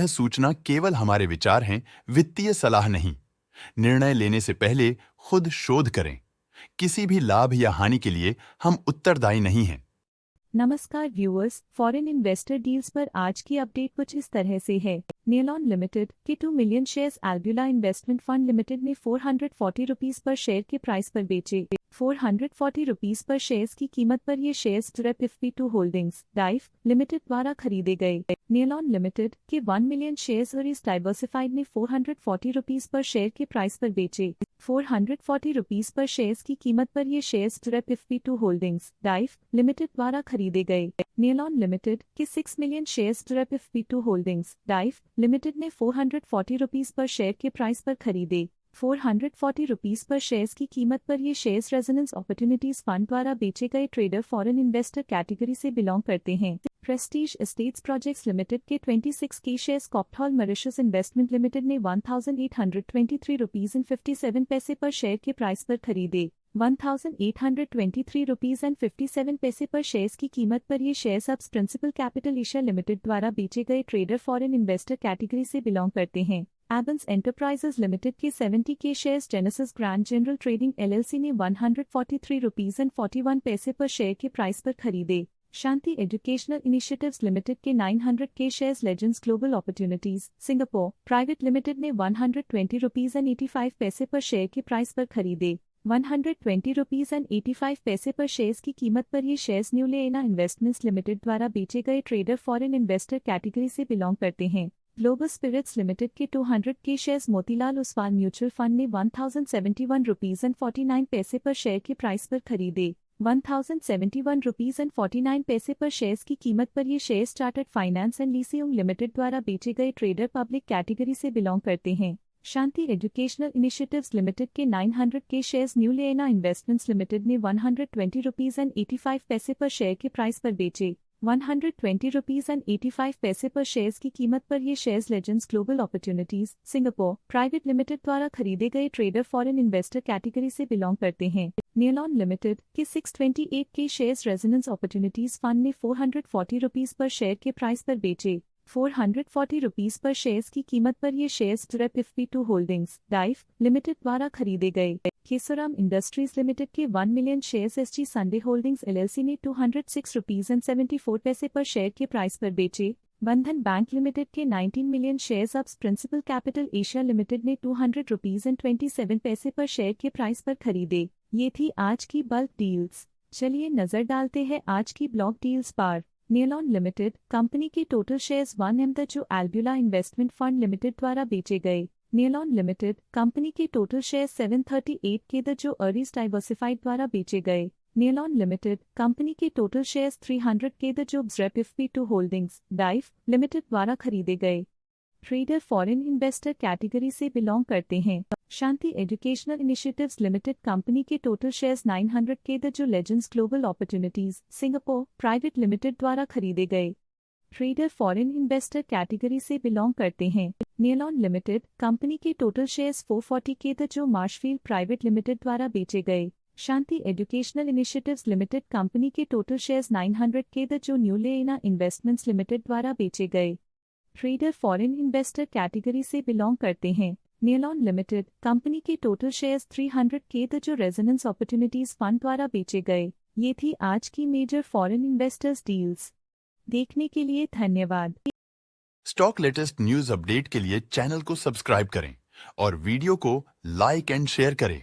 सूचना केवल हमारे विचार हैं, वित्तीय सलाह नहीं। निर्णय लेने से पहले खुद शोध करें। किसी भी लाभ या हानि के लिए हम उत्तरदायी नहीं हैं। नमस्कार व्यूअर्स, फॉरेन इन्वेस्टर डील्स पर आज की अपडेट कुछ इस तरह से है। नेलॉन लिमिटेड के 2 million shares Albula investment fund limited ने 440 रुपीस पर शेयर के प्राइस पर बेचे। 440 रुपीस पर शेयर्स की कीमत पर ये शेयर्स FP2 होल्डिंग्स डाइफ लिमिटेड द्वारा खरीदे गए। नेलॉन लिमिटेड के 1 मिलियन शेयर्स और इस डाइवर्सिफाइड ने 440 रुपीस पर शेयर के प्राइस पर बेचे। 440 रुपीस पर शेयर्स की कीमत पर ये शेयर्स FP2 होल्डिंग्स डाइफ लिमिटेड द्वारा खरीदे गए। नेलॉन लिमिटेड के 6 मिलियन शेयर्स FP2 होल्डिंग्स डाइफ लिमिटेड ने 440 रुपीस पर शेयर के प्राइस पर खरीदे। 440 रुपीस पर शेयर्स की कीमत पर ये शेयर्स रेजोनेंस अपॉर्चुनिटीज फंड द्वारा बेचे गए। ट्रेडर फॉरेन इन्वेस्टर कैटेगरी से बिलोंग करते हैं। प्रेस्टीज एस्टेट्स प्रोजेक्ट्स लिमिटेड के 26 के शेयर्स कॉप्थॉल मॉरिशस इन्वेस्टमेंट लिमिटेड ने 1823 रुपीस 57 पैसे पर शेयर के प्राइस पर खरीदे। 1823 रुपीस 57 पैसे पर शेयर्स की कीमत पर ये shares Abans principal capital Asia limited द्वारा बेचे गए। ट्रेडर फॉरेन इन्वेस्टर कैटेगरी से बिलोंग करते हैं। एबंस एंटरप्राइजेज लिमिटेड के 70 के shares Genesis grand general trading LLC ने 143 रुपीस 41 पैसे पर शेयर के प्राइस पर खरीदे। शांति एजुकेशनल इनिशिएटिव्स लिमिटेड के 900 के shares legends global opportunities Singapore private limited ने 120 रुपीस 85 पैसे पर शेयर के प्राइस पर खरीदे। 120 रुपीस 85 पैसे पर शेयर्स की कीमत पर ये शेयर्स न्यू लेना इन्वेस्टमेंट्स लिमिटेड द्वारा बेचे गए। ट्रेडर फॉरेन इन्वेस्टर कैटेगरी से बिलोंग करते हैं। ग्लोबल स्पिरिट्स लिमिटेड के 200 के shares Motilal Oswal mutual fund ने 1071 रुपीस 49 पैसे पर शेयर के प्राइस पर खरीदे। 1071 रुपीस 49 पैसे पर शेयर्स की कीमत पर ये shares chartered finance and leasing limited द्वारा बेचे गए। ट्रेडर पब्लिक कैटेगरी से बिलोंग करते हैं। शांति एजुकेशनल इनिशिएटिव्स लिमिटेड के 900 के शेयर्स न्यू लेना इन्वेस्टमेंट्स लिमिटेड ने 120 रुपीस 85 पैसे पर शेयर के प्राइस पर बेचे। 120 रुपीस 85 पैसे पर शेयर्स की कीमत पर ये shares legends global opportunities Singapore private limited द्वारा खरीदे गए। ट्रेडर फॉरेन इन्वेस्टर कैटेगरी से बिलोंग करते हैं। नेलॉन लिमिटेड के 628 के शेयर्स रेजोनेंस अपॉर्चुनिटीज फंड ने 440 रुपीस पर शेयर के प्राइस पर बेचे। 440 रुपीस पर शेयर्स की कीमत पर ये शेयर्स FP2 होल्डिंग्स डाइफ लिमिटेड द्वारा खरीदे गए। केसोराम इंडस्ट्रीज लिमिटेड के 1 million shares SG Sunday holdings LLC ने 206 रुपीस 74 पैसे पर शेयर के प्राइस पर बेचे। बंधन बैंक लिमिटेड के 19 मिलियन shares Abans principal capital Asia limited ने 200 रुपीस 27 पैसे पर शेयर के प्राइस पर खरीदे। ये थी आज की बल्क डील्स। चलिए नजर डालते हैं आज की ब्लॉक डील्स पर। नेलॉन लिमिटेड कंपनी के टोटल शेयर्स 1M जो अल्ब्यूला इन्वेस्टमेंट फंड लिमिटेड द्वारा बेचे गए। नेलॉन लिमिटेड कंपनी के टोटल शेयर्स 738 के जो अर्लीज डाइवर्सिफाइड द्वारा बेचे गए। नेलॉन लिमिटेड कंपनी के टोटल शेयर्स 300 के जो FP2 होल्डिंग्स डाइफ लिमिटेड द्वारा खरीदे गए। ट्रेडर फॉरेन इन्वेस्टर कैटेगरी से बिलोंग करते हैं। शांति एजुकेशनल इनिशिएटिव्स लिमिटेड कंपनी के टोटल शेयर्स 900 के जो legends global opportunities Singapore private limited द्वारा खरीदे गए। ट्रेडर फॉरेन इन्वेस्टर कैटेगरी से बिलोंग करते हैं। नेलॉन लिमिटेड कंपनी के टोटल शेयर्स 440 के जो मार्शफील्ड प्राइवेट लिमिटेड द्वारा बेचे गए। शांति एजुकेशनल इनिशिएटिव्स लिमिटेड कंपनी के टोटल शेयर्स 900 के जो न्यू लेना इन्वेस्टमेंट्स लिमिटेड द्वारा बेचे गए। ट्रेडर फॉरेन इन्वेस्टर कैटेगरी से बिलोंग करते हैं। नेलॉन लिमिटेड कंपनी के टोटल शेयर्स 300 के जो रेजोनेंस अपॉर्चुनिटीज फंड द्वारा बेचे गए। ये थी आज की मेजर फॉरेन इन्वेस्टर्स डील्स। देखने के लिए धन्यवाद। स्टॉक लेटेस्ट न्यूज अपडेट के लिए चैनल को सब्सक्राइब करें और वीडियो को लाइक एंड शेयर करें।